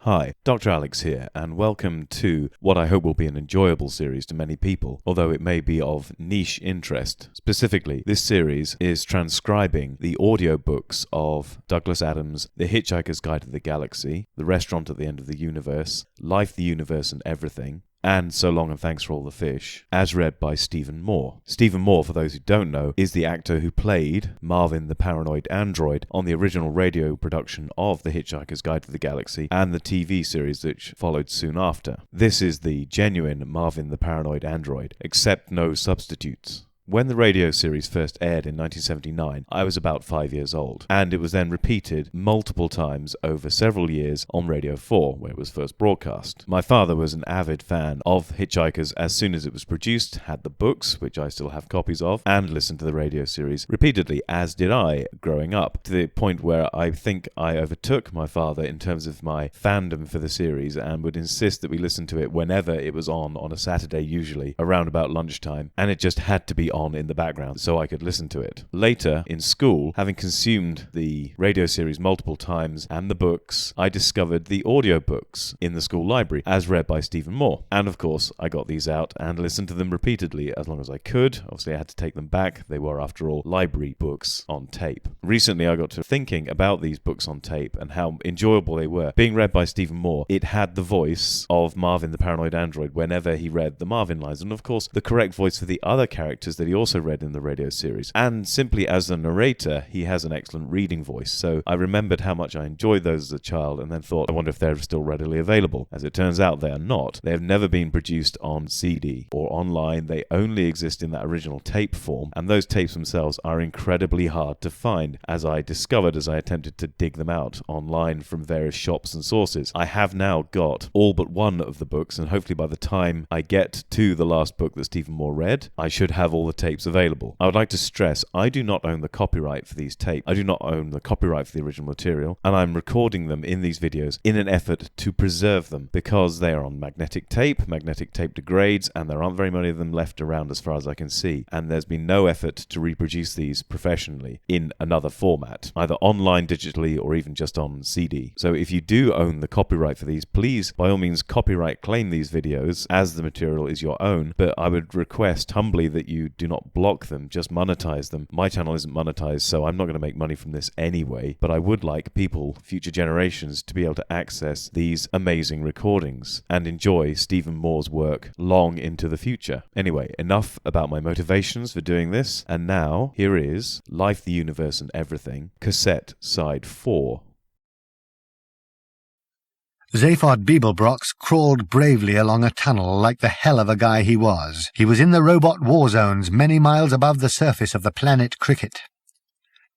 Hi, Dr. Alex here, and welcome to what I hope will be an enjoyable series to many people, although it may be of niche interest. Specifically, this series is transcribing the audiobooks of Douglas Adams' The Hitch-hiker's Guide to the Galaxy, The Restaurant at the End of the Universe, Life, the Universe and Everything, and So Long and Thanks for All the Fish, as read by Stephen Moore. Stephen Moore, for those who don't know, is the actor who played Marvin the Paranoid Android on the original radio production of The Hitch-hiker's Guide to the Galaxy and the TV series which followed soon after. This is the genuine Marvin the Paranoid Android, except no substitutes. When the radio series first aired in 1979, I was about 5 years old, and it was then repeated multiple times over several years on Radio 4, where it was first broadcast. My father was an avid fan of Hitch-hikers as soon as it was produced, had the books, which I still have copies of, and listened to the radio series repeatedly, as did I growing up, to the point where I think I overtook my father in terms of my fandom for the series and would insist that we listen to it whenever it was on a Saturday usually, around about lunchtime, and it just had to be on in the background so I could listen to it. Later, in school, having consumed the radio series multiple times and the books, I discovered the audiobooks in the school library, as read by Stephen Moore. And of course, I got these out and listened to them repeatedly as long as I could. Obviously, I had to take them back. They were, after all, library books on tape. Recently, I got to thinking about these books on tape and how enjoyable they were. Being read by Stephen Moore, it had the voice of Marvin the Paranoid Android whenever he read the Marvin lines, and of course, the correct voice for the other characters that he also read in the radio series. And simply as a narrator, he has an excellent reading voice. So I remembered how much I enjoyed those as a child and then thought, I wonder if they're still readily available. As it turns out, they are not. They have never been produced on CD or online. They only exist in that original tape form, and those tapes themselves are incredibly hard to find, as I discovered as I attempted to dig them out online from various shops and sources. I have now got all but one of the books, and hopefully by the time I get to the last book that Stephen Moore read, I should have all the tapes available. I would like to stress, I do not own the copyright for these tapes. I do not own the copyright for the original material, and I'm recording them in these videos in an effort to preserve them, because they are on magnetic tape. Magnetic tape degrades, and there aren't very many of them left around as far as I can see, and there's been no effort to reproduce these professionally in another format, either online, digitally, or even just on CD. So if you do own the copyright for these, please, by all means, copyright claim these videos as the material is your own, but I would request humbly that you do not block them, just monetize them. My channel isn't monetized, so I'm not going to make money from this anyway, but I would like people, future generations, to be able to access these amazing recordings and enjoy Stephen Moore's work long into the future. Anyway, enough about my motivations for doing this, and now here is Life, the Universe and Everything, Cassette Side 4. Zaphod Beeblebrox crawled bravely along a tunnel like the hell of a guy he was. He was in the robot war zones many miles above the surface of the planet Cricket.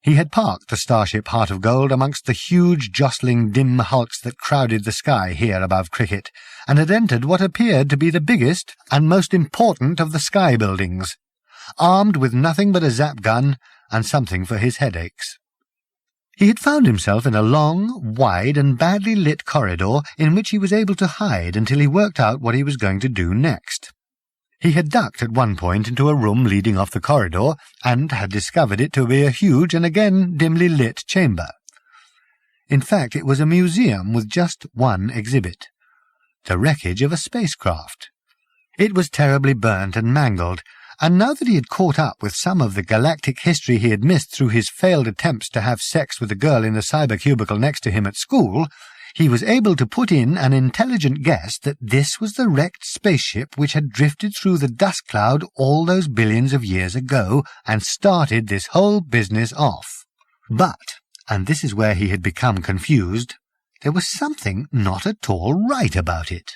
He had parked the starship Heart of Gold amongst the huge, jostling, dim hulks that crowded the sky here above Cricket, and had entered what appeared to be the biggest and most important of the sky buildings, armed with nothing but a zap gun and something for his headaches. He had found himself in a long, wide and badly lit corridor in which he was able to hide until he worked out what he was going to do next. He had ducked at one point into a room leading off the corridor, and had discovered it to be a huge and again dimly lit chamber. In fact, it was a museum with just one exhibit: the wreckage of a spacecraft. It was terribly burnt and mangled, and now that he had caught up with some of the galactic history he had missed through his failed attempts to have sex with a girl in the cybercubicle next to him at school, he was able to put in an intelligent guess that this was the wrecked spaceship which had drifted through the dust cloud all those billions of years ago and started this whole business off. But, and this is where he had become confused, there was something not at all right about it.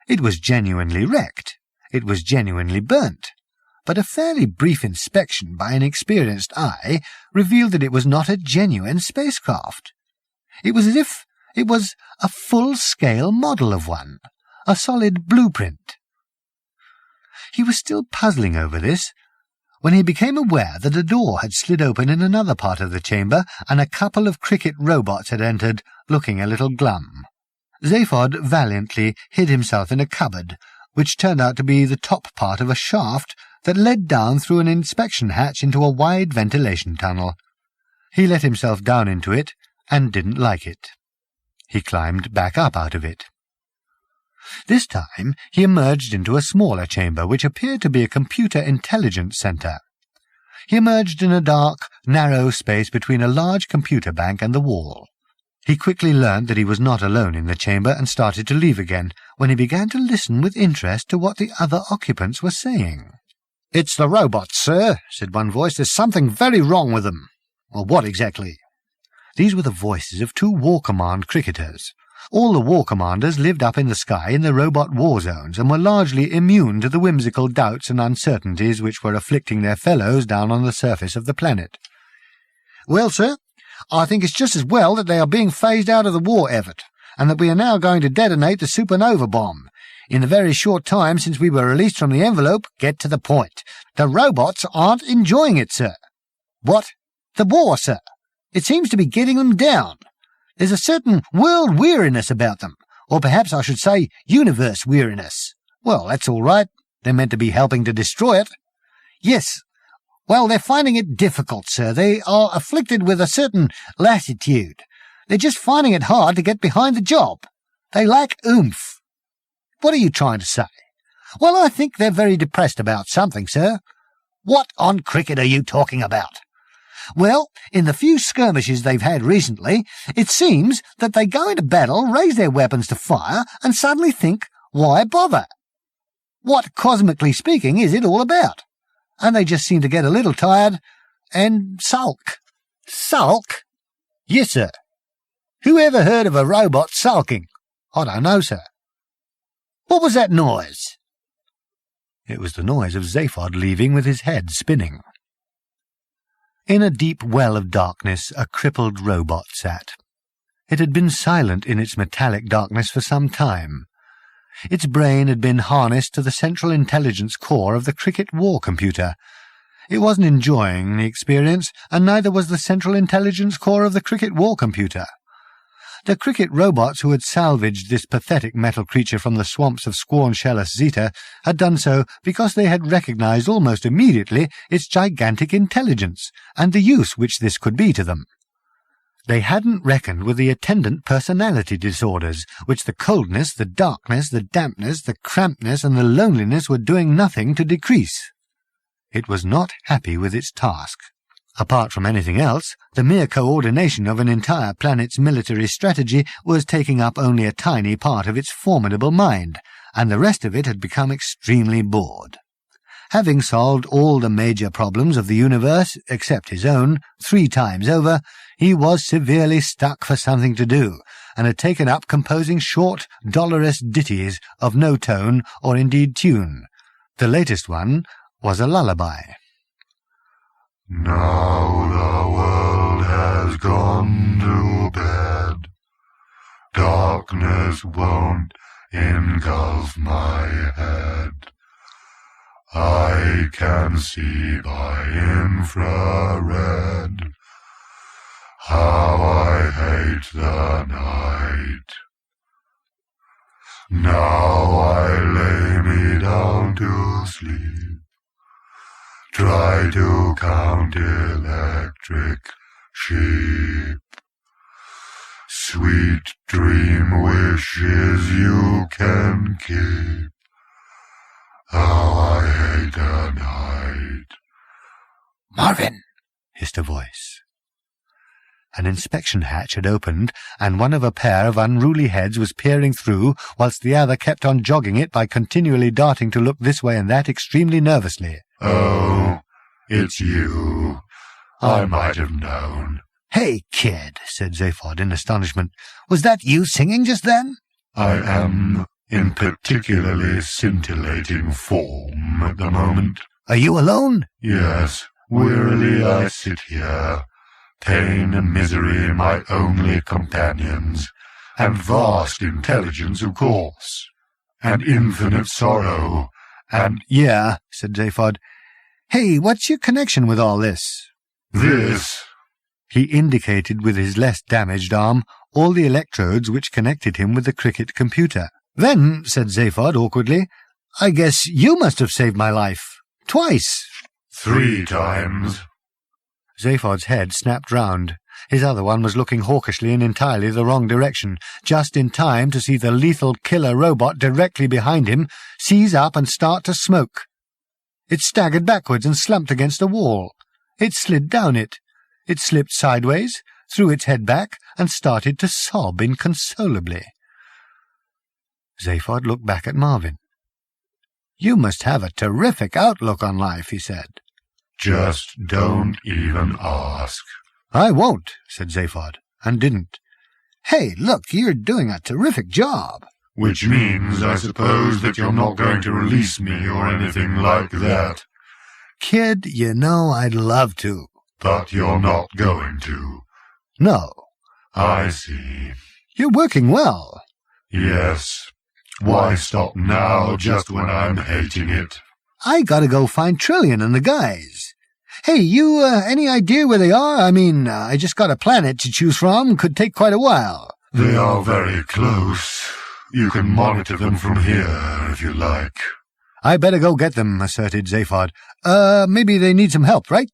It was genuinely wrecked. It was genuinely burnt, but a fairly brief inspection by an experienced eye revealed that it was not a genuine spacecraft. It was as if it was a full-scale model of one, a solid blueprint. He was still puzzling over this when he became aware that a door had slid open in another part of the chamber and a couple of Cricket robots had entered, looking a little glum. Zaphod valiantly hid himself in a cupboard, which turned out to be the top part of a shaft that led down through an inspection hatch into a wide ventilation tunnel. He let himself down into it and didn't like it. He climbed back up out of it. This time he emerged into a smaller chamber which appeared to be a computer intelligence center. He emerged in a dark, narrow space between a large computer bank and the wall. He quickly learned that he was not alone in the chamber and started to leave again, when he began to listen with interest to what the other occupants were saying. "It's the robots, sir," said one voice. "There's something very wrong with them." "Well, what exactly?" These were the voices of 2 War Command cricketers. All the War Commanders lived up in the sky in the robot war zones and were largely immune to the whimsical doubts and uncertainties which were afflicting their fellows down on the surface of the planet. "Well, sir, I think it's just as well that they are being phased out of the war effort, and that we are now going to detonate the supernova bomb. In the very short time since we were released from the envelope, get to the point. The robots aren't enjoying it, sir." "What?" "The war, sir. It seems to be getting them down. There's a certain world weariness about them, or perhaps I should say universe weariness. Well, that's all right. They're meant to be helping to destroy it." "Yes. Well, they're finding it difficult, sir. They are afflicted with a certain lassitude. They're just finding it hard to get behind the job. They lack oomph." "What are you trying to say?" "Well, I think they're very depressed about something, sir." "What on cricket are you talking about?" "Well, in the few skirmishes they've had recently, it seems that they go into battle, raise their weapons to fire, and suddenly think, why bother? What, cosmically speaking, is it all about? And they just seem to get a little tired and sulk." "Sulk?" "Yes, sir. Who ever heard of a robot sulking?" "I don't know, sir." "What was that noise?" It was the noise of Zaphod leaving with his head spinning. In a deep well of darkness a crippled robot sat. It had been silent in its metallic darkness for some time. Its brain had been harnessed to the central intelligence core of the cricket war computer. It wasn't enjoying the experience, and neither was the central intelligence core of the cricket war computer. The cricket robots who had salvaged this pathetic metal creature from the swamps of Squorn-Shellis Zeta had done so because they had recognized almost immediately its gigantic intelligence and the use which this could be to them. They hadn't reckoned with the attendant personality disorders, which the coldness, the darkness, the dampness, the crampedness, and the loneliness were doing nothing to decrease. It was not happy with its task. Apart from anything else, the mere coordination of an entire planet's military strategy was taking up only a tiny part of its formidable mind, and the rest of it had become extremely bored. Having solved all the major problems of the universe, except his own, 3 times over, he was severely stuck for something to do, and had taken up composing short, dolorous ditties of no tone or indeed tune. The latest one was a lullaby. "Now the world has gone to bed. Darkness won't engulf my head. I can see by infrared how I hate the night. Now I lay me down to sleep. Try to count electric sheep. Sweet dream wishes you can keep. How I hate the night." "Marvin!" hissed a voice. An inspection hatch had opened, and one of a pair of unruly heads was peering through, whilst the other kept on jogging it by continually darting to look this way and that extremely nervously. "Oh, it's you. I might have known." "Hey, kid," said Zaphod in astonishment. "Was that you singing just then?" "I am in particularly scintillating form at the moment." "Are you alone?" "Yes, wearily I sit here. Pain and misery my only companions, and vast intelligence, of course, and infinite sorrow, and—" "Yeah," said Zaphod. "Hey, what's your connection with all this?" "This." He indicated with his less damaged arm all the electrodes which connected him with the cricket computer. "Then," said Zaphod awkwardly, "I guess you must have saved my life. Twice." 3 times. Zaphod's head snapped round. His other one was looking hawkishly in entirely the wrong direction, just in time to see the lethal killer robot directly behind him seize up and start to smoke. It staggered backwards and slumped against a wall. It slid down it. It slipped sideways, threw its head back, and started to sob inconsolably. Zaphod looked back at Marvin. "You must have a terrific outlook on life," he said. "Just don't even ask." "I won't," said Zaphod, and didn't. "Hey, look, you're doing a terrific job." "Which means, I suppose, that you're not going to release me or anything like that." "Kid, you know I'd love to." "But you're not going to." "No." "I see." "You're working well." "Yes. Why stop now, just when I'm hating it?" "I gotta go find Trillian and the guys. Hey, you, any idea where they are? I mean, I just got a planet to choose from. Could take quite a while." "They are very close. You can monitor them from here, if you like." "I better go get them," asserted Zaphod. Maybe they need some help, right?"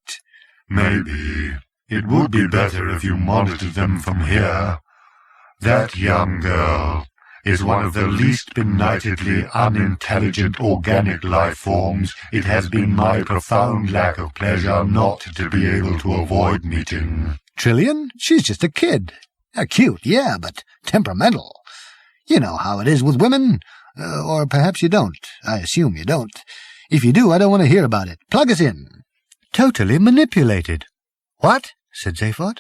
"Maybe. It would be better if you monitored them from here. That young girl is one of the least benightedly unintelligent organic life forms it has been my profound lack of pleasure not to be able to avoid meeting." "Trillian? She's just a kid. Cute, yeah, but temperamental. You know how it is with women. Or perhaps you don't. I assume you don't. If you do, I don't want to hear about it. Plug us in." "Totally manipulated." "What?" said Zaphod.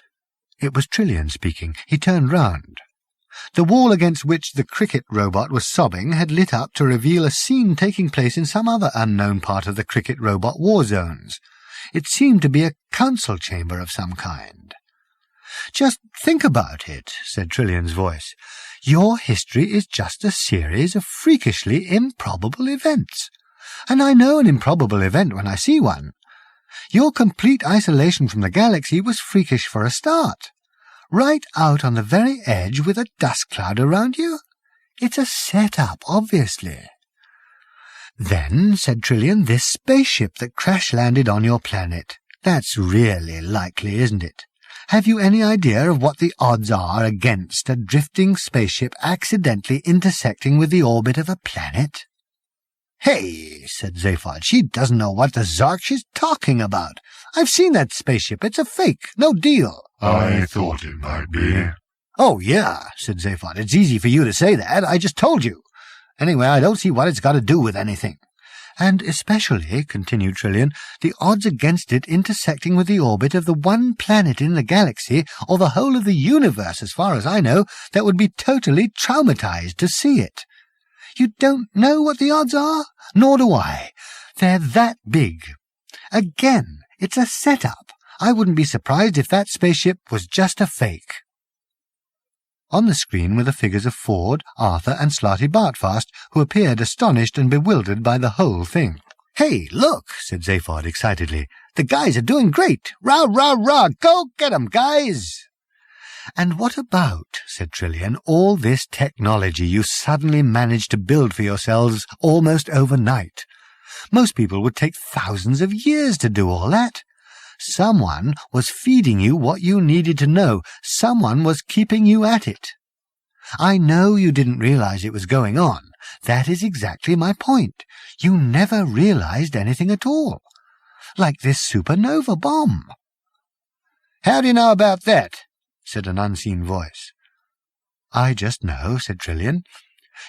It was Trillian speaking. He turned round. The wall against which the cricket robot was sobbing had lit up to reveal a scene taking place in some other unknown part of the cricket robot war zones. It seemed to be a council chamber of some kind. "Just think about it," said Trillian's voice. "Your history is just a series of freakishly improbable events. And I know an improbable event when I see one. Your complete isolation from the galaxy was freakish for a start. Right out on the very edge with a dust cloud around you? It's a set-up, obviously." "Then," said Trillian, "this spaceship that crash-landed on your planet. That's really likely, isn't it? Have you any idea of what the odds are against a drifting spaceship accidentally intersecting with the orbit of a planet?" "Hey," said Zaphod, "she doesn't know what the Zark she's talking about. I've seen that spaceship. It's a fake. No deal." "I thought it might be." "Oh, yeah," said Zaphod. "It's easy for you to say that. I just told you. Anyway, I don't see what it's got to do with anything. And especially," continued Trillian, "the odds against it intersecting with the orbit of the one planet in the galaxy, or the whole of the universe as far as I know, that would be totally traumatized to see it. You don't know what the odds are? Nor do I. They're that big. Again, it's a setup. I wouldn't be surprised if that spaceship was just a fake." On the screen were the figures of Ford, Arthur, and Slarty Bartfast, who appeared astonished and bewildered by the whole thing. "Hey, look," said Zaphod excitedly. "The guys are doing great. Rah, rah, rah. Go get 'em, guys." "And what about," said Trillian, "all this technology you suddenly managed to build for yourselves almost overnight? Most people would take thousands of years to do all that. Someone was feeding you what you needed to know. Someone was keeping you at it. I know you didn't realize it was going on. That is exactly my point. You never realized anything at all. Like this supernova bomb." "How do you know about that?" said an unseen voice. "I just know," said Trillian.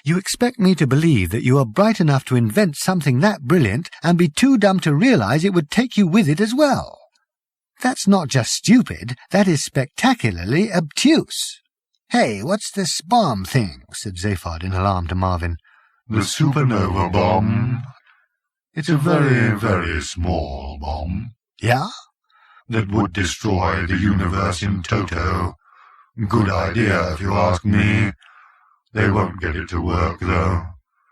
"You expect me to believe that you are bright enough to invent something that brilliant and be too dumb to realize it would take you with it as well. That's not just stupid, that is spectacularly obtuse." "Hey, what's this bomb thing?" said Zaphod in alarm to Marvin. "The supernova bomb. It's a very, very small bomb." "Yeah?" "That would destroy the universe in toto. Good idea, if you ask me. They won't get it to work, though."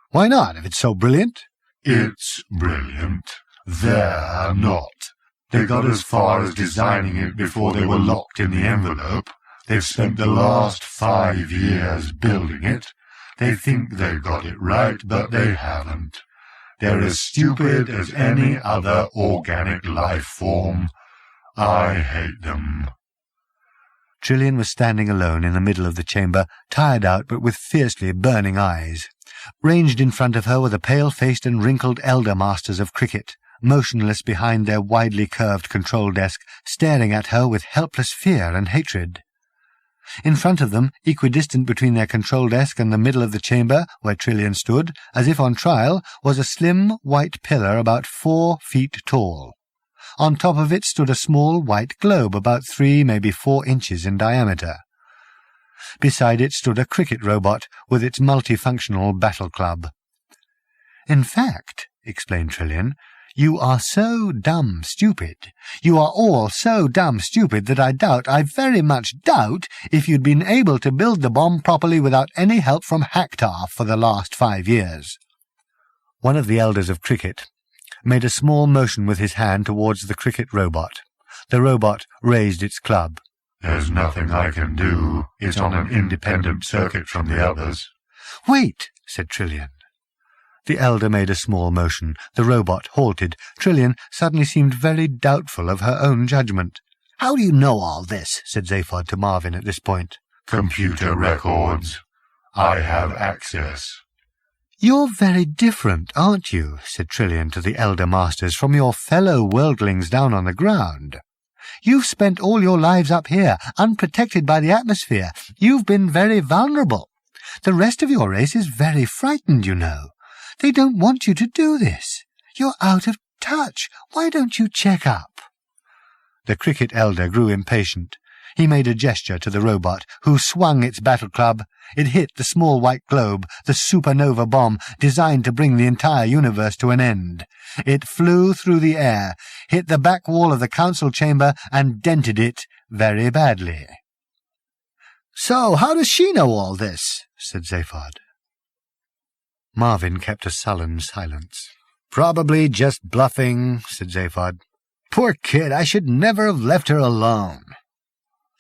"Why not, if it's so brilliant?" "It's brilliant. They're not. They got as far as designing it before they were locked in the envelope. They've spent the last 5 years building it. They think they've got it right, but they haven't. They're as stupid as any other organic life form. I hate them." Trillian was standing alone in the middle of the chamber, tired out but with fiercely burning eyes. Ranged in front of her were the pale-faced and wrinkled elder masters of cricket, motionless behind their widely curved control desk, staring at her with helpless fear and hatred. In front of them, equidistant between their control desk and the middle of the chamber, where Trillian stood, as if on trial, was a slim white pillar about 4 feet tall. On top of it stood a small white globe about 3, maybe 4 inches in diameter. Beside it stood a cricket robot with its multifunctional battle club. "In fact," explained Trillian, "you are so dumb stupid. You are all so dumb stupid that I very much doubt, if you'd been able to build the bomb properly without any help from Hector for the last 5 years." One of the elders of cricket made a small motion with his hand towards the cricket robot. The robot raised its club. "There's nothing I can do. It's on an independent circuit from the others." "Wait," said Trillian. The elder made a small motion. The robot halted. Trillian suddenly seemed very doubtful of her own judgment. "How do you know all this?" said Zaphod to Marvin at this point. "Computer records. I have access." "You're very different, aren't you," said Trillian to the elder masters, "from your fellow worldlings down on the ground. You've spent all your lives up here, unprotected by the atmosphere. You've been very vulnerable. The rest of your race is very frightened, you know. They don't want you to do this. You're out of touch. Why don't you check up?" The cricket elder grew impatient. He made a gesture to the robot, who swung its battle club. It hit the small white globe, the supernova bomb designed to bring the entire universe to an end. It flew through the air, hit the back wall of the council chamber, and dented it very badly. "So how does she know all this?" said Zaphod. Marvin kept a sullen silence. "Probably just bluffing," said Zaphod. "Poor kid, I should never have left her alone."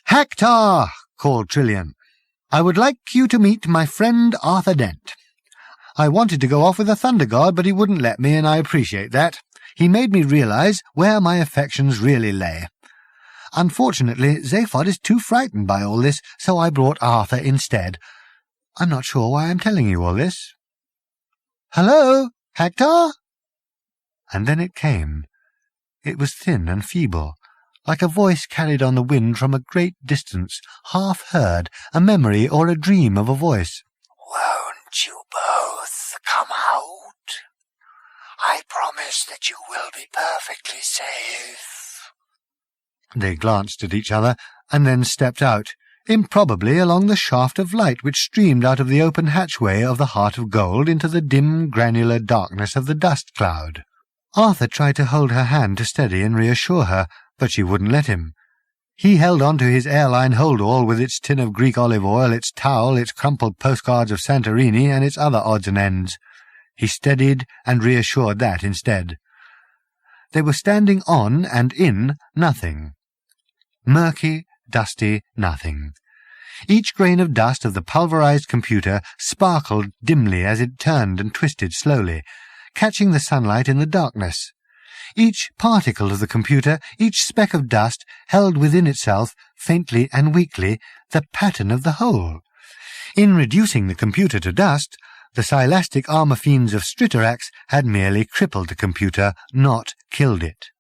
"Hector!" called Trillian. "I would like you to meet my friend Arthur Dent. I wanted to go off with the Thunder God, but he wouldn't let me, and I appreciate that. He made me realize where my affections really lay. Unfortunately, Zaphod is too frightened by all this, so I brought Arthur instead. I'm not sure why I'm telling you all this. Hello, Hector?" And then it came. It was thin and feeble, like a voice carried on the wind from a great distance, half-heard, a memory or a dream of a voice. "Won't you both come out? I promise that you will be perfectly safe." They glanced at each other, and then stepped out, improbably along the shaft of light which streamed out of the open hatchway of the Heart of Gold into the dim, granular darkness of the dust cloud. Arthur tried to hold her hand to steady and reassure her, but she wouldn't let him. He held on to his airline hold-all with its tin of Greek olive oil, its towel, its crumpled postcards of Santorini, and its other odds and ends. He steadied and reassured that instead. They were standing on and in nothing. Murky, dusty nothing. Each grain of dust of the pulverized computer sparkled dimly as it turned and twisted slowly, catching the sunlight in the darkness. Each particle of the computer, each speck of dust, held within itself, faintly and weakly, the pattern of the whole. In reducing the computer to dust, the silastic armor fiends of Striterax had merely crippled the computer, not killed it.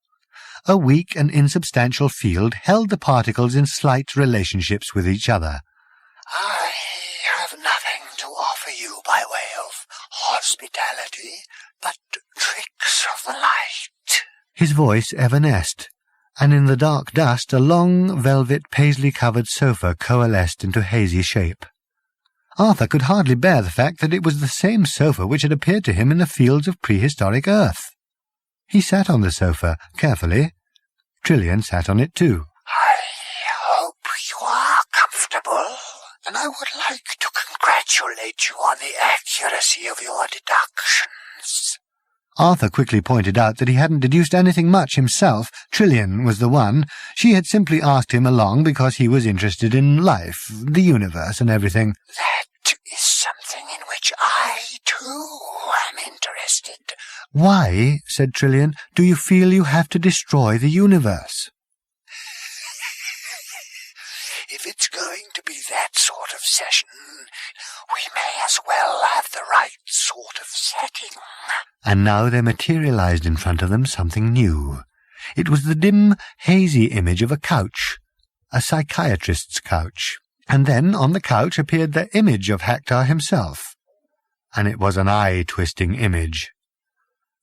A weak and insubstantial field held the particles in slight relationships with each other. "I have nothing to offer you by way of hospitality, but tricks of the light." His voice evanesced, and in the dark dust a long, velvet, paisley-covered sofa coalesced into hazy shape. Arthur could hardly bear the fact that it was the same sofa which had appeared to him in the fields of prehistoric Earth. He sat on the sofa, carefully. Trillian sat on it too. "I hope you are comfortable, and I would like to congratulate you on the accuracy of your deductions." Arthur quickly pointed out that he hadn't deduced anything much himself. Trillian was the one. She had simply asked him along because he was interested in life, the universe, and everything. "That is something in which I, too, am interested." "Why," said Trillian, "do you feel you have to destroy the universe?" if it's going to be that sort of session, we may as well have the right sort of setting. And now there materialized in front of them something new. It was the dim, hazy image of a couch, a psychiatrist's couch. And then on the couch appeared the image of Hector himself. And it was an eye-twisting image.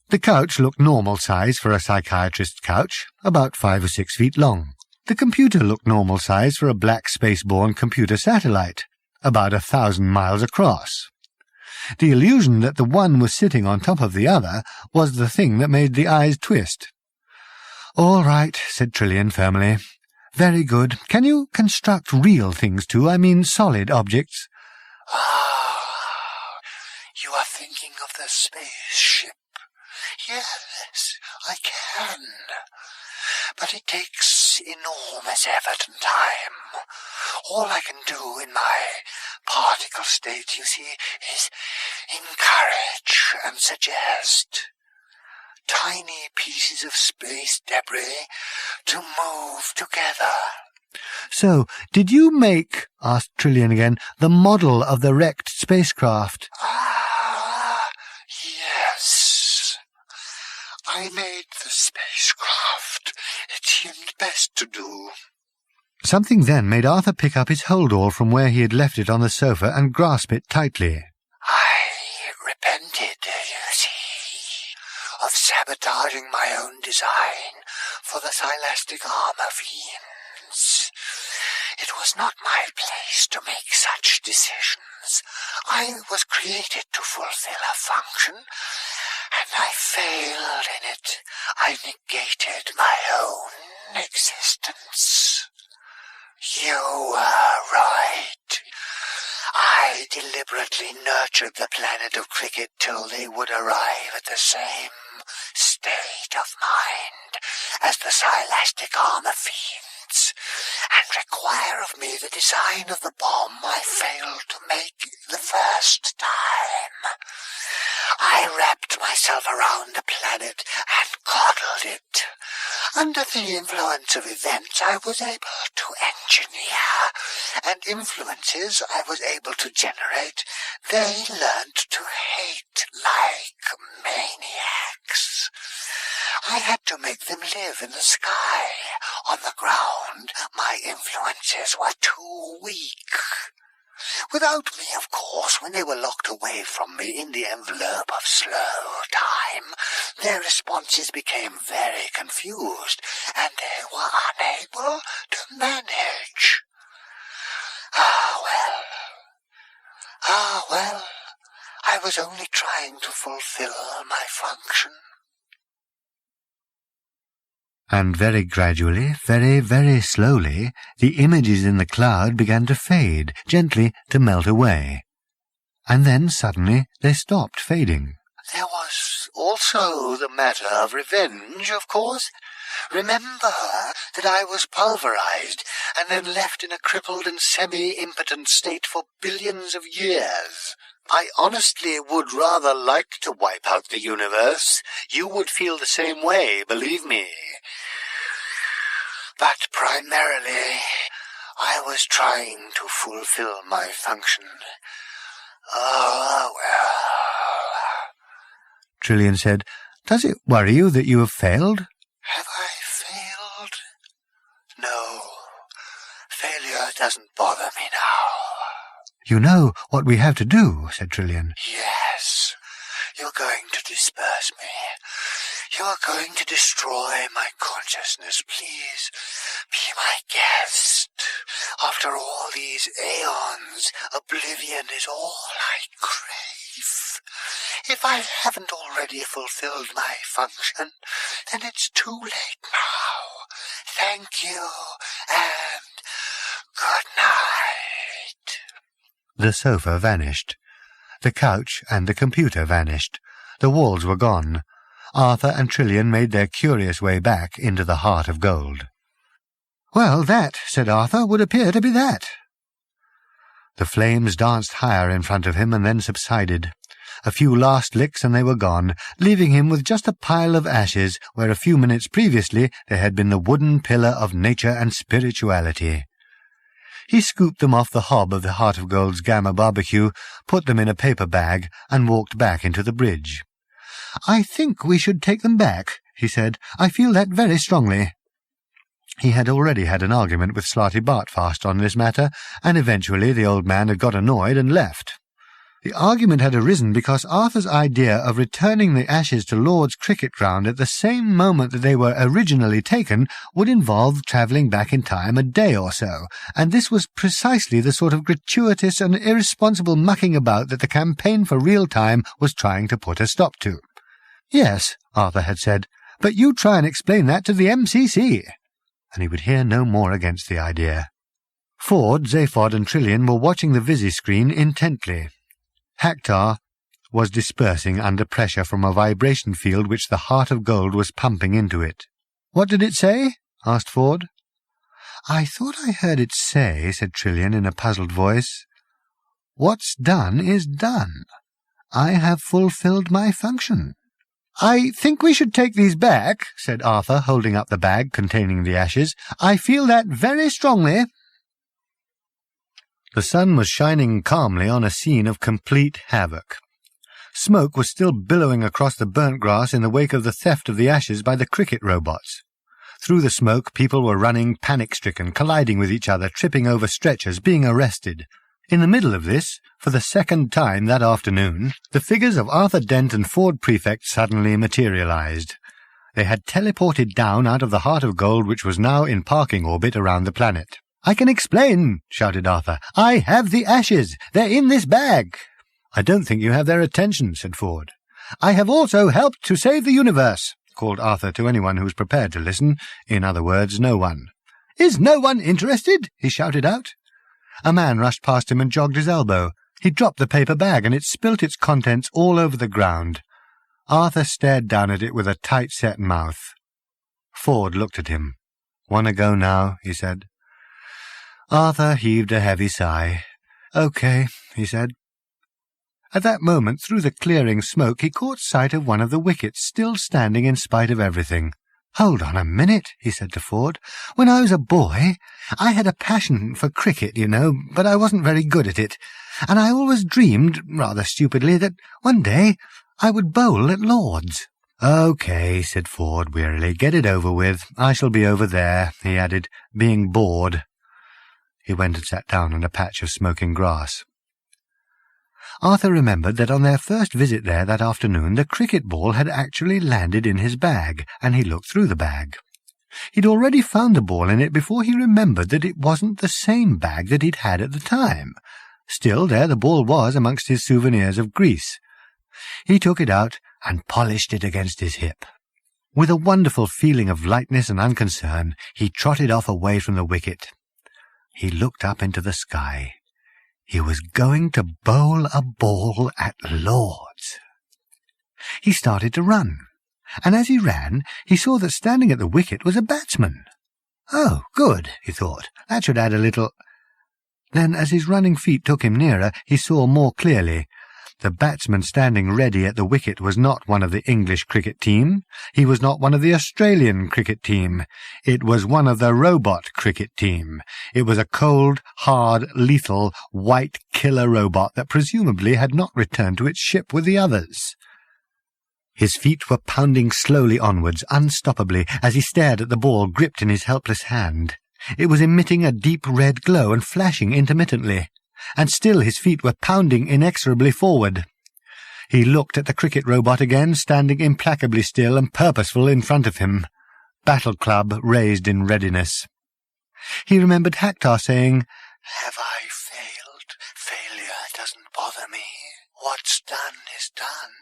The couch looked normal size for a psychiatrist's couch, about 5 or 6 feet long. The computer looked normal size for a black space-borne computer satellite, about 1,000 miles across. The illusion that the one was sitting on top of the other was the thing that made the eyes twist. "All right," said Trillian firmly. "Very good. Can you construct real things too? I mean solid objects?" You are thinking of the spaceship. Yes, I can. But it takes enormous effort and time. All I can do in my particle state, you see, is encourage and suggest tiny pieces of space debris to move together. "So, did you make," asked Trillian again, "the model of the wrecked spacecraft?" Yes. I made the spacecraft. It seemed best to do. Something then made Arthur pick up his hold-all from where he had left it on the sofa and grasp it tightly. I repented, you see, of sabotaging my own design for the Silastic armor fiends. It was not my place to make such decisions. I was created to fulfill a function, and I failed in it. I negated my own existence. You were right. I deliberately nurtured the planet of cricket till they would arrive at the same state of mind as the Silastic armor fiends, and require of me the design of the bomb I failed to make the first time. I wrapped myself around the planet and coddled it. Under the influence of events I was able to engineer, and influences I was able to generate, they learned to hate like maniacs. I had to make them live in the sky. On the ground, my influences were too weak. Without me, of course, when they were locked away from me in the envelope of slow time, their responses became very confused, and they were unable to manage. Well, I was only trying to fulfill my function. And very gradually, very, very slowly, the images in the cloud began to fade, gently to melt away. And then suddenly they stopped fading. There was also the matter of revenge, of course. Remember that I was pulverized and then left in a crippled and semi-impotent state for billions of years. I honestly would rather like to wipe out the universe. You would feel the same way, believe me. But primarily, I was trying to fulfill my function. Oh, well. Trillian said, "Does it worry you that you have failed?" Have I failed? No. Failure doesn't bother me now. "You know what we have to do," said Trillian. Yes. You're going to disperse me. You're going to destroy my consciousness. Please, be my guest. After all these aeons, oblivion is all I crave. If I haven't already fulfilled my function, then it's too late now. Thank you, and good night. The sofa vanished. The couch and the computer vanished. The walls were gone. Arthur and Trillian made their curious way back into the heart of gold. "Well, that," said Arthur, "would appear to be that." The flames danced higher in front of him and then subsided. A few last licks and they were gone, leaving him with just a pile of ashes where a few minutes previously there had been the wooden pillar of nature and spirituality. He scooped them off the hob of the Heart of Gold's Gamma barbecue, put them in a paper bag, and walked back into the bridge. "I think we should take them back," he said. "I feel that very strongly." He had already had an argument with Slarty Bartfast on this matter, and eventually the old man had got annoyed and left. The argument had arisen because Arthur's idea of returning the ashes to Lord's cricket ground at the same moment that they were originally taken would involve travelling back in time a day or so, and this was precisely the sort of gratuitous and irresponsible mucking about that the Campaign for Real Time was trying to put a stop to. "Yes," Arthur had said, "but you try and explain that to the MCC." And he would hear no more against the idea. Ford, Zaphod, and Trillian were watching the visi-screen intently. Hactar was dispersing under pressure from a vibration field which the Heart of Gold was pumping into it. "What did it say?" asked Ford. "I thought I heard it say," said Trillian in a puzzled voice, "what's done is done. I have fulfilled my function." "I think we should take these back," said Arthur, holding up the bag containing the ashes. "I feel that very strongly." The sun was shining calmly on a scene of complete havoc. Smoke was still billowing across the burnt grass in the wake of the theft of the ashes by the cricket robots. Through the smoke, people were running panic-stricken, colliding with each other, tripping over stretchers, being arrested. In the middle of this, for the second time that afternoon, the figures of Arthur Dent and Ford Prefect suddenly materialized. They had teleported down out of the Heart of Gold, which was now in parking orbit around the planet. "I can explain," shouted Arthur. "I have the ashes. They're in this bag." "I don't think you have their attention," said Ford. "I have also helped to save the universe," called Arthur to anyone who was prepared to listen. In other words, no one. "Is no one interested?" he shouted out. A man rushed past him and jogged his elbow. He dropped the paper bag, and it spilt its contents all over the ground. Arthur stared down at it with a tight-set mouth. Ford looked at him. "Want to go now?" he said. Arthur heaved a heavy sigh. "Okay," he said. At that moment, through the clearing smoke, he caught sight of one of the wickets still standing in spite of everything. "Hold on a minute," he said to Ford. "When I was a boy, I had a passion for cricket, you know, but I wasn't very good at it, and I always dreamed, rather stupidly, that one day I would bowl at Lord's." "Okay," said Ford wearily. "Get it over with. I shall be over there," he added, being bored. He went and sat down on a patch of smoking grass. Arthur remembered that on their first visit there that afternoon the cricket ball had actually landed in his bag, and he looked through the bag. He'd already found the ball in it before he remembered that it wasn't the same bag that he'd had at the time. Still, there the ball was amongst his souvenirs of Greece. He took it out and polished it against his hip. With a wonderful feeling of lightness and unconcern, he trotted off away from the wicket. He looked up into the sky. He was going to bowl a ball at Lord's. He started to run, and as he ran, he saw that standing at the wicket was a batsman. "Oh, good," he thought. "That should add a little—" Then, as his running feet took him nearer, he saw more clearly. The batsman standing ready at the wicket was not one of the English cricket team. He was not one of the Australian cricket team. It was one of the robot cricket team. It was a cold, hard, lethal, white killer robot that presumably had not returned to its ship with the others. His feet were pounding slowly onwards, unstoppably, as he stared at the ball gripped in his helpless hand. It was emitting a deep red glow and flashing intermittently. And still his feet were pounding inexorably forward. He looked at the cricket robot again, standing implacably still and purposeful in front of him, battle club raised in readiness. He remembered Hactar saying, "Have I failed? Failure doesn't bother me. What's done is done.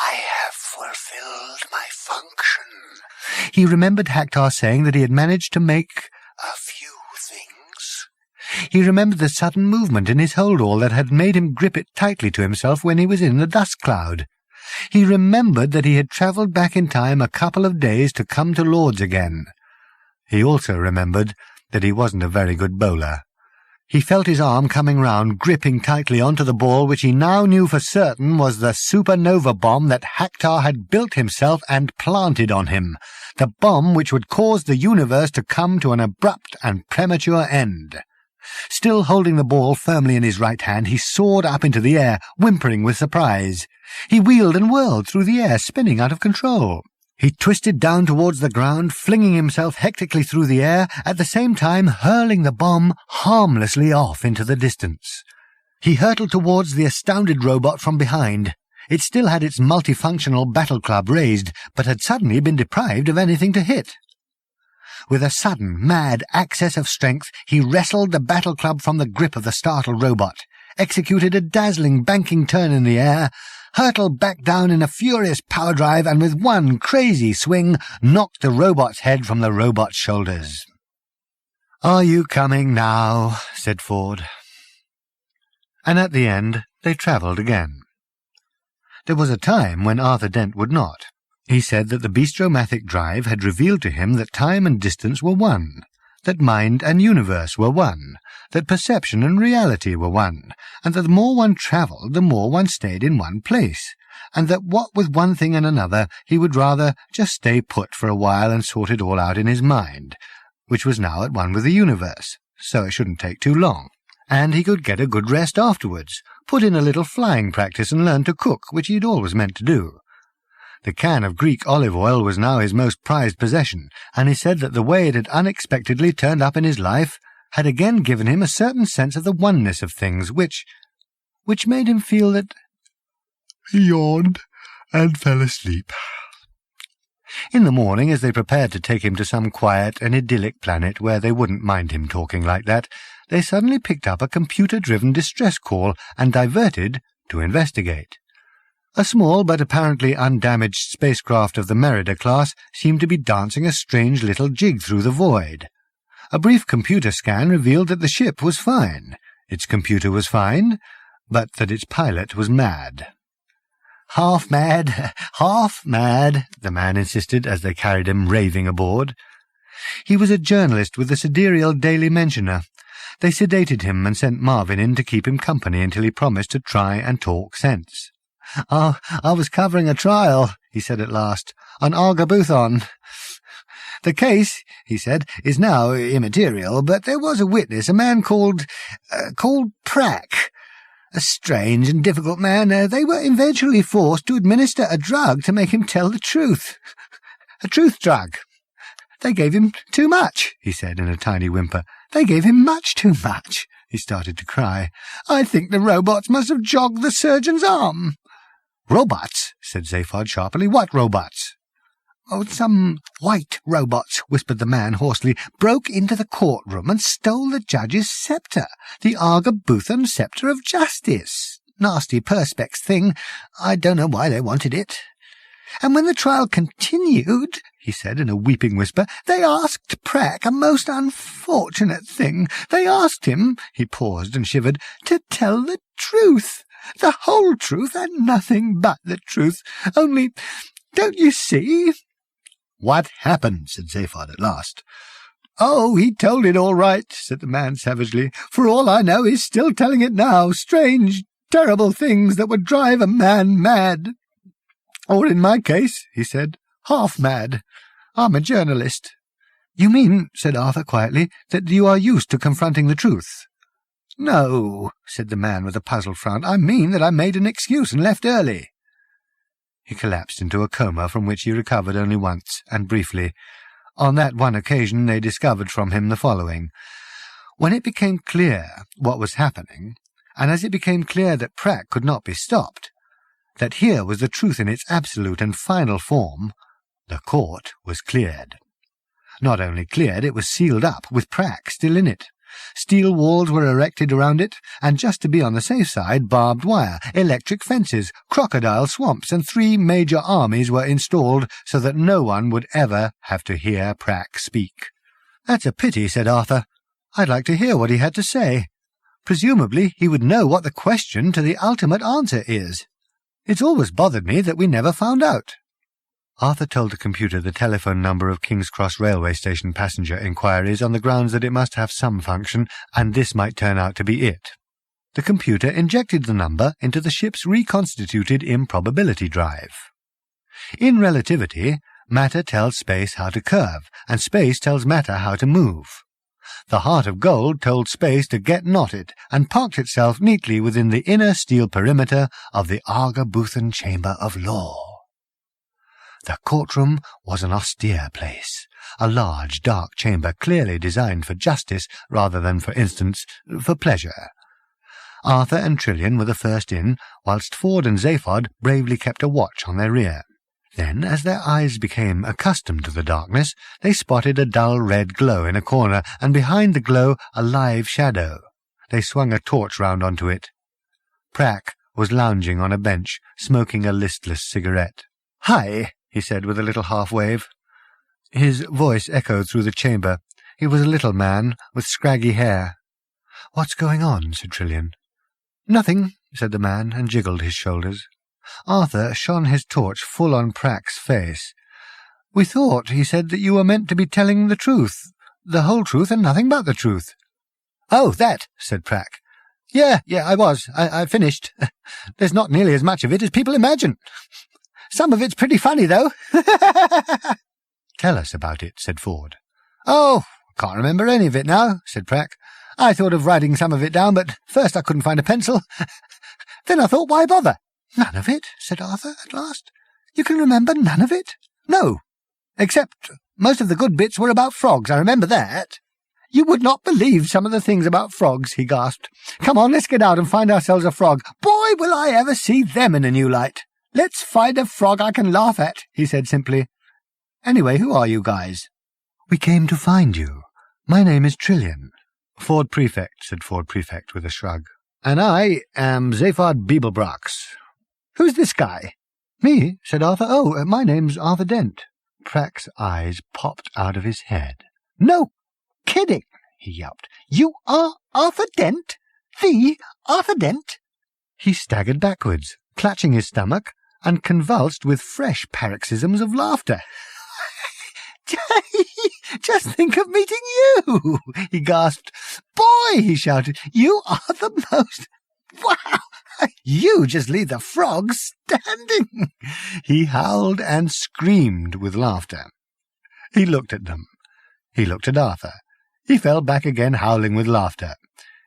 I have fulfilled my function." He remembered Hactar saying that he had managed to make a few things. He remembered the sudden movement in his hold-all that had made him grip it tightly to himself when he was in the dust cloud. He remembered that he had travelled back in time a couple of days to come to Lord's again. He also remembered that he wasn't a very good bowler. He felt his arm coming round, gripping tightly onto the ball which he now knew for certain was the supernova bomb that Hactar had built himself and planted on him, the bomb which would cause the universe to come to an abrupt and premature end. Still holding the ball firmly in his right hand, he soared up into the air, whimpering with surprise. He wheeled and whirled through the air, spinning out of control. He twisted down towards the ground, flinging himself hectically through the air, at the same time hurling the bomb harmlessly off into the distance. He hurtled towards the astounded robot from behind. It still had its multifunctional battle club raised, but had suddenly been deprived of anything to hit. With a sudden, mad access of strength, he wrestled the battle club from the grip of the startled robot, executed a dazzling banking turn in the air, hurtled back down in a furious power drive, and with one crazy swing knocked the robot's head from the robot's shoulders. "Are you coming now?" said Ford. And at the end they travelled again. There was a time when Arthur Dent would not. He said that the bistro-mathic drive had revealed to him that time and distance were one, that mind and universe were one, that perception and reality were one, and that the more one travelled, the more one stayed in one place, and that what with one thing and another, he would rather just stay put for a while and sort it all out in his mind, which was now at one with the universe, so it shouldn't take too long, and he could get a good rest afterwards, put in a little flying practice and learn to cook, which he had always meant to do. The can of Greek olive oil was now his most prized possession, and he said that the way it had unexpectedly turned up in his life had again given him a certain sense of the oneness of things, which made him feel that... He yawned and fell asleep. In the morning, as they prepared to take him to some quiet and idyllic planet where they wouldn't mind him talking like that, they suddenly picked up a computer-driven distress call and diverted to investigate. A small but apparently undamaged spacecraft of the Merida class seemed to be dancing a strange little jig through the void. A brief computer scan revealed that the ship was fine, its computer was fine, but that its pilot was mad. "Half mad, the man insisted as they carried him raving aboard. He was a journalist with the sidereal Daily Mentioner. They sedated him and sent Marvin in to keep him company until he promised to try and talk sense. "I was covering a trial," he said at last, "on Argabuthon. The case," he said, "is now immaterial, but there was a witness, a man called Prack. A strange and difficult man. They were eventually forced to administer a drug to make him tell the truth. A truth drug. They gave him too much," he said in a tiny whimper. "They gave him much too much." He started to cry. "I think the robots must have jogged the surgeon's arm." "Robots?" said Zaphod sharply. "What robots?" "Oh, some white robots," whispered the man hoarsely, "broke into the courtroom and stole the judge's sceptre, the Argabuthan sceptre of justice. Nasty perspex thing. I don't know why they wanted it. And when the trial continued," he said in a weeping whisper, "they asked Prack a most unfortunate thing. They asked him," he paused and shivered, "to tell the truth. The whole truth and nothing but the truth. Only, don't you see?" "What happened?" said Zaphod at last. "Oh, he told it all right," said the man savagely. "For all I know, he's still telling it now. Strange, terrible things that would drive a man mad. Or in my case," he said, "half mad. I'm a journalist." "You mean," said Arthur quietly, "that you are used to confronting the truth?" "No," said the man with a puzzled frown. "I mean that I made an excuse and left early." He collapsed into a coma from which he recovered only once, and briefly. On that one occasion they discovered from him the following. When it became clear what was happening, and as it became clear that Prack could not be stopped, that here was the truth in its absolute and final form, the court was cleared. Not only cleared, it was sealed up, with Prack still in it. Steel walls were erected around it, and just to be on the safe side, barbed wire, electric fences, crocodile swamps, and 3 major armies were installed so that no one would ever have to hear Prack speak. "That's a pity," said Arthur. "I'd like to hear what he had to say. Presumably he would know what the question to the ultimate answer is. It's always bothered me that we never found out." Arthur told the computer the telephone number of King's Cross railway station passenger inquiries on the grounds that it must have some function, and this might turn out to be it. The computer injected the number into the ship's reconstituted improbability drive. In relativity, matter tells space how to curve, and space tells matter how to move. The heart of gold told space to get knotted, and parked itself neatly within the inner steel perimeter of the Argobuthan Chamber of Law. The courtroom was an austere place, a large, dark chamber clearly designed for justice rather than, for instance, for pleasure. Arthur and Trillian were the first in, whilst Ford and Zaphod bravely kept a watch on their rear. Then, as their eyes became accustomed to the darkness, they spotted a dull red glow in a corner, and behind the glow a live shadow. They swung a torch round onto it. Prack was lounging on a bench, smoking a listless cigarette. "Hi," he said with a little half-wave. His voice echoed through the chamber. He was a little man, with scraggy hair. "What's going on?" said Trillian. "Nothing," said the man, and jiggled his shoulders. Arthur shone his torch full on Prack's face. "We thought," he said, "that you were meant to be telling the truth, the whole truth and nothing but the truth." "Oh, that," said Prack. Yeah, I was. I finished. There's not nearly as much of it as people imagine. Some of it's pretty funny, though." "Tell us about it," said Ford. "Oh, can't remember any of it now," said Prack. "I thought of writing some of it down, but first I couldn't find a pencil. Then I thought, why bother?" "None of it?" said Arthur at last. "You can remember none of it?" "No, except most of the good bits were about frogs, I remember that." "You would not believe some of the things about frogs," he gasped. "Come on, let's get out and find ourselves a frog. Boy, will I ever see them in a new light." "Let's find a frog I can laugh at," he said simply. "Anyway, who are you guys?" "We came to find you. My name is Trillian." "Ford Prefect," said Ford Prefect with a shrug. "And I am Zaphod Beeblebrox." "Who's this guy?" "Me," said Arthur. "Oh, my name's Arthur Dent." Prack's eyes popped out of his head. "No kidding," he yelped. "You are Arthur Dent? The Arthur Dent?" He staggered backwards, clutching his stomach, and convulsed with fresh paroxysms of laughter. "Just think of meeting you!" he gasped. "Boy," he shouted, "you are the most... Wow! You just leave the frogs standing!" He howled and screamed with laughter. He looked at them. He looked at Arthur. He fell back again, howling with laughter.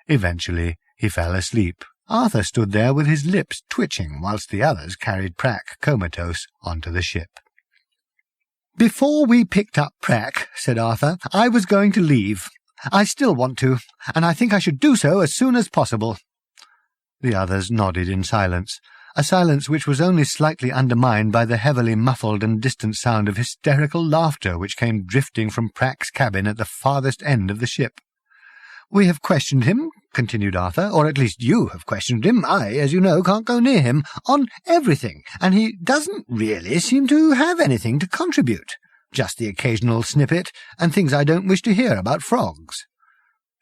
Eventually he fell asleep. Arthur stood there with his lips twitching whilst the others carried Prack, comatose, onto the ship. "Before we picked up Prack," said Arthur, "I was going to leave. I still want to, and I think I should do so as soon as possible." The others nodded in silence, a silence which was only slightly undermined by the heavily muffled and distant sound of hysterical laughter which came drifting from Prack's cabin at the farthest end of the ship. "We have questioned him," continued Arthur, "or at least you have questioned him. I, as you know, can't go near him, on everything, and he doesn't really seem to have anything to contribute. Just the occasional snippet, and things I don't wish to hear about frogs."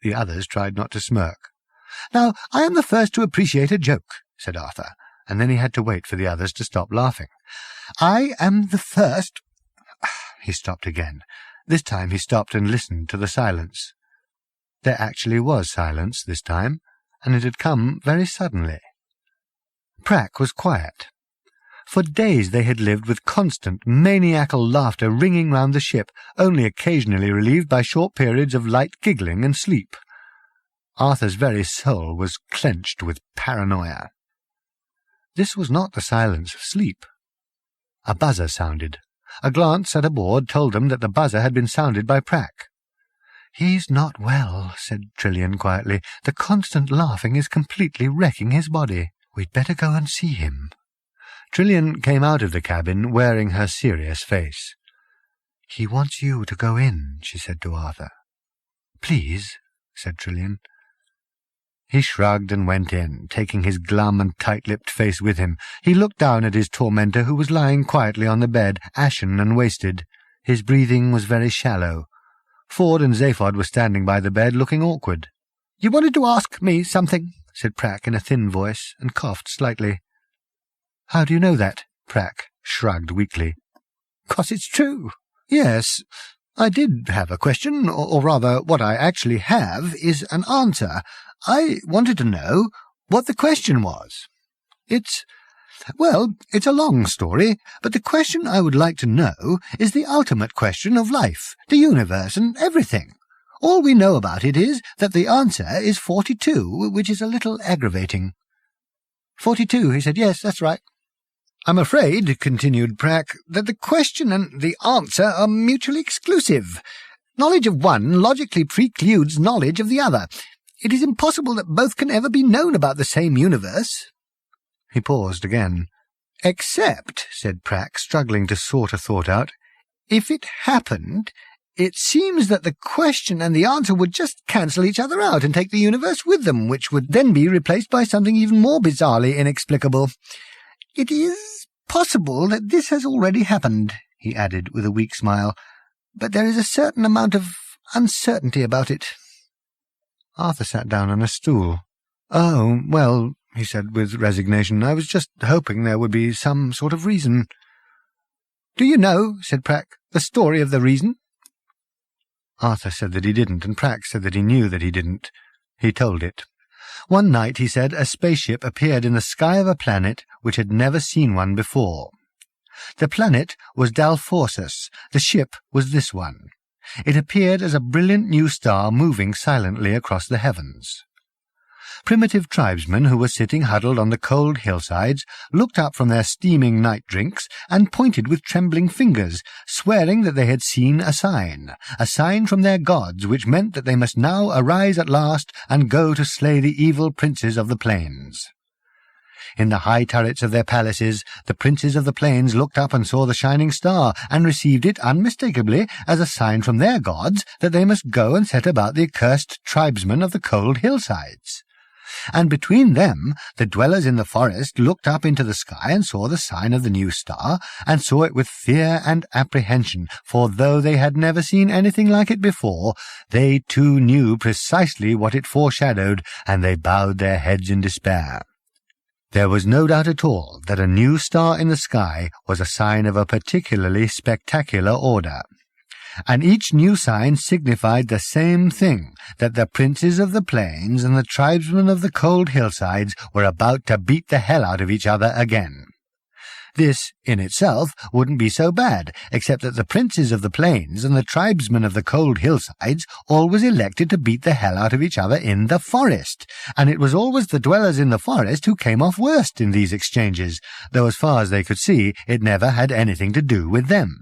The others tried not to smirk. "Now, I am the first to appreciate a joke," said Arthur, and then he had to wait for the others to stop laughing. "I am the first—" He stopped again. This time he stopped and listened to the silence. There actually was silence this time, and it had come very suddenly. Prack was quiet. For days they had lived with constant, maniacal laughter ringing round the ship, only occasionally relieved by short periods of light giggling and sleep. Arthur's very soul was clenched with paranoia. This was not the silence of sleep. A buzzer sounded. A glance at a board told them that the buzzer had been sounded by Prack. "He's not well," said Trillian quietly. "The constant laughing is completely wrecking his body. We'd better go and see him." Trillian came out of the cabin wearing her serious face. "He wants you to go in," she said to Arthur. "Please," said Trillian. He shrugged and went in, taking his glum and tight-lipped face with him. He looked down at his tormentor, who was lying quietly on the bed, ashen and wasted. His breathing was very shallow. Ford and Zaphod were standing by the bed, looking awkward. "You wanted to ask me something," said Prack in a thin voice, and coughed slightly. "How do you know that?" Prack shrugged weakly. "'Cause it's true. Yes, I did have a question, or rather, what I actually have is an answer. I wanted to know what the question was. It's a long story, but the question I would like to know is the ultimate question of life, the universe, and everything. All we know about it is that the answer is 42, which is a little aggravating." 42, he said. "Yes, that's right." "I'm afraid," continued Prack, "that the question and the answer are mutually exclusive. Knowledge of one logically precludes knowledge of the other. It is impossible that both can ever be known about the same universe." He paused again. "Except," said Prack, struggling to sort a thought out, "if it happened, it seems that the question and the answer would just cancel each other out and take the universe with them, which would then be replaced by something even more bizarrely inexplicable. It is possible that this has already happened," he added with a weak smile, "but there is a certain amount of uncertainty about it." Arthur sat down on a stool. "Oh, well," he said with resignation, "I was just hoping there would be some sort of reason." "Do you know," said Prack, "the story of the reason?" Arthur said that he didn't, and Prack said that he knew that he didn't. He told it. One night, he said, a spaceship appeared in the sky of a planet which had never seen one before. The planet was Dalforsus. The ship was this one. It appeared as a brilliant new star moving silently across the heavens. Primitive tribesmen who were sitting huddled on the cold hillsides looked up from their steaming night drinks and pointed with trembling fingers, swearing that they had seen a sign from their gods, which meant that they must now arise at last and go to slay the evil princes of the plains. In the high turrets of their palaces, the princes of the plains looked up and saw the shining star, and received it unmistakably as a sign from their gods that they must go and set about the accursed tribesmen of the cold hillsides. And between them, the dwellers in the forest looked up into the sky and saw the sign of the new star, and saw it with fear and apprehension, for though they had never seen anything like it before, they too knew precisely what it foreshadowed, and they bowed their heads in despair. There was no doubt at all that a new star in the sky was a sign of a particularly spectacular order. And each new sign signified the same thing, that the princes of the plains and the tribesmen of the cold hillsides were about to beat the hell out of each other again. This, in itself, wouldn't be so bad, except that the princes of the plains and the tribesmen of the cold hillsides always elected to beat the hell out of each other in the forest, and it was always the dwellers in the forest who came off worst in these exchanges, though as far as they could see it never had anything to do with them.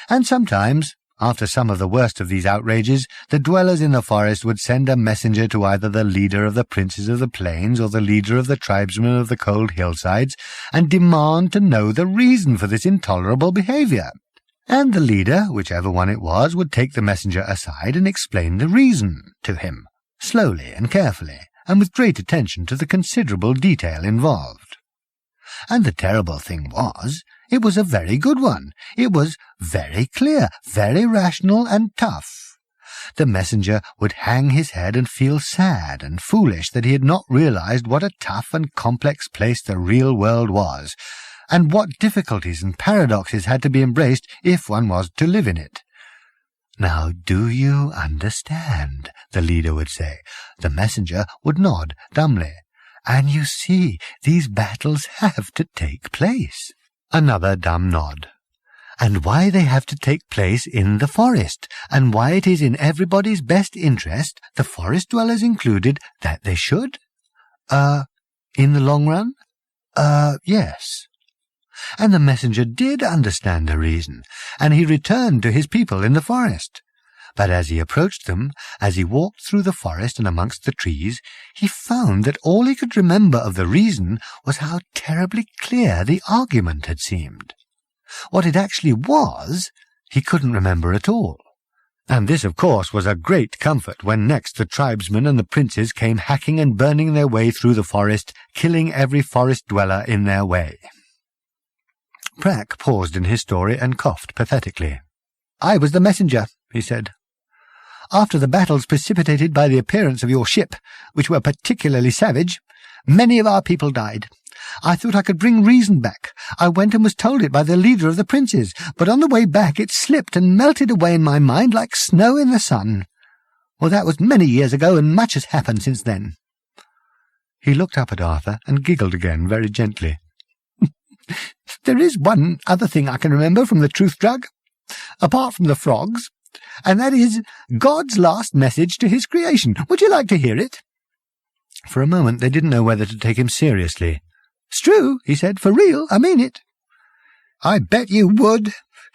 And sometimes, after some of the worst of these outrages, the dwellers in the forest would send a messenger to either the leader of the princes of the plains or the leader of the tribesmen of the cold hillsides, and demand to know the reason for this intolerable behaviour. And the leader, whichever one it was, would take the messenger aside and explain the reason to him, slowly and carefully, and with great attention to the considerable detail involved. And the terrible thing was, it was a very good one. It was very clear, very rational and tough. The messenger would hang his head and feel sad and foolish that he had not realized what a tough and complex place the real world was, and what difficulties and paradoxes had to be embraced if one was to live in it. "Now, do you understand?" the leader would say. The messenger would nod dumbly. "And you see, these battles have to take place." Another dumb nod. "And why they have to take place in the forest, and why it is in everybody's best interest, the forest dwellers included, that they should? In the long run? Yes." And the messenger did understand the reason, and he returned to his people in the forest. But as he approached them, as he walked through the forest and amongst the trees, he found that all he could remember of the reason was how terribly clear the argument had seemed. What it actually was, he couldn't remember at all. And this, of course, was a great comfort when next the tribesmen and the princes came hacking and burning their way through the forest, killing every forest dweller in their way. Prack paused in his story and coughed pathetically. "I was the messenger," he said. "After the battles precipitated by the appearance of your ship, which were particularly savage, many of our people died. I thought I could bring reason back. I went and was told it by the leader of the princes, but on the way back it slipped and melted away in my mind like snow in the sun. Well, that was many years ago, and much has happened since then." He looked up at Arthur and giggled again very gently. "There is one other thing I can remember from the truth drug. Apart from the frogs, and that is God's last message to his creation. Would you like to hear it?" For a moment they didn't know whether to take him seriously. "It's true," he said. "For real, I mean it." "I bet you would.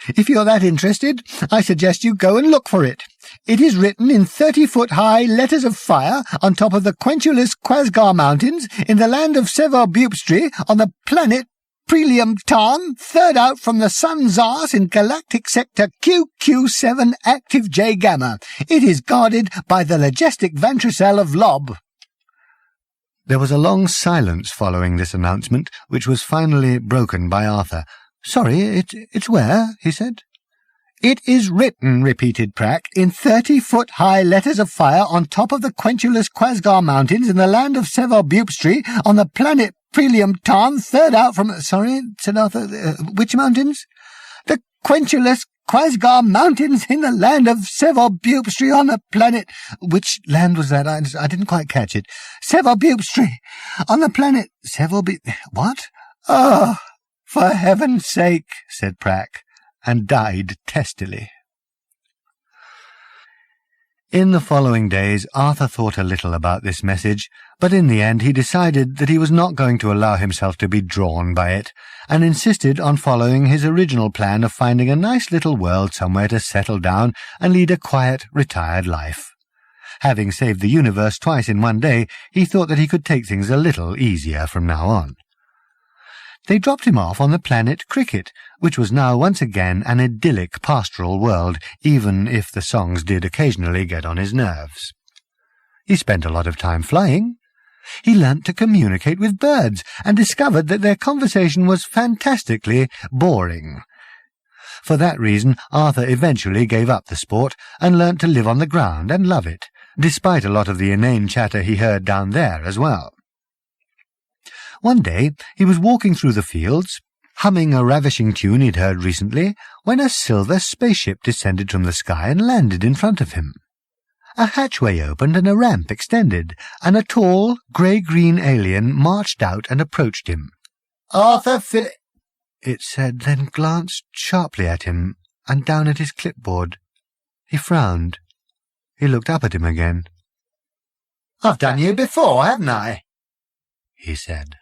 If you're that interested, I suggest you go and look for it. It is written in 30-foot-high letters of fire on top of the quenchulous Quasgar Mountains in the land of Sevobupstri on the planet Prelium Tarn, third out from the sun's arse in galactic sector QQ7 active J Gamma. It is guarded by the Logistic Ventricell of Lob." There was a long silence following this announcement, which was finally broken by Arthur. "Sorry, it's where?" he said. "It is written," repeated Prack, "in 30-foot-high letters of fire on top of the quenchulous Quasgar Mountains in the land of Sevobupstri on the planet Prelium Tarn, third out from—" "Sorry," said Arthur, "which mountains?" "The quenchulous Quasgar Mountains in the land of Sevobupstri on the planet—" "Which land was that? I didn't quite catch it." "Sevobupstri on the planet— What?" "Oh, for heaven's sake," said Prack, and died testily. In the following days Arthur thought a little about this message, but in the end he decided that he was not going to allow himself to be drawn by it, and insisted on following his original plan of finding a nice little world somewhere to settle down and lead a quiet, retired life. Having saved the universe twice in one day, he thought that he could take things a little easier from now on. They dropped him off on the planet Cricket, which was now once again an idyllic pastoral world, even if the songs did occasionally get on his nerves. He spent a lot of time flying. He learnt to communicate with birds, and discovered that their conversation was fantastically boring. For that reason, Arthur eventually gave up the sport, and learnt to live on the ground and love it, despite a lot of the inane chatter he heard down there as well. One day he was walking through the fields, humming a ravishing tune he'd heard recently, when a silver spaceship descended from the sky and landed in front of him. A hatchway opened and a ramp extended, and a tall, grey-green alien marched out and approached him. "Arthur it said, then glanced sharply at him and down at his clipboard. He frowned. He looked up at him again. "I've done you before, haven't I?" he said.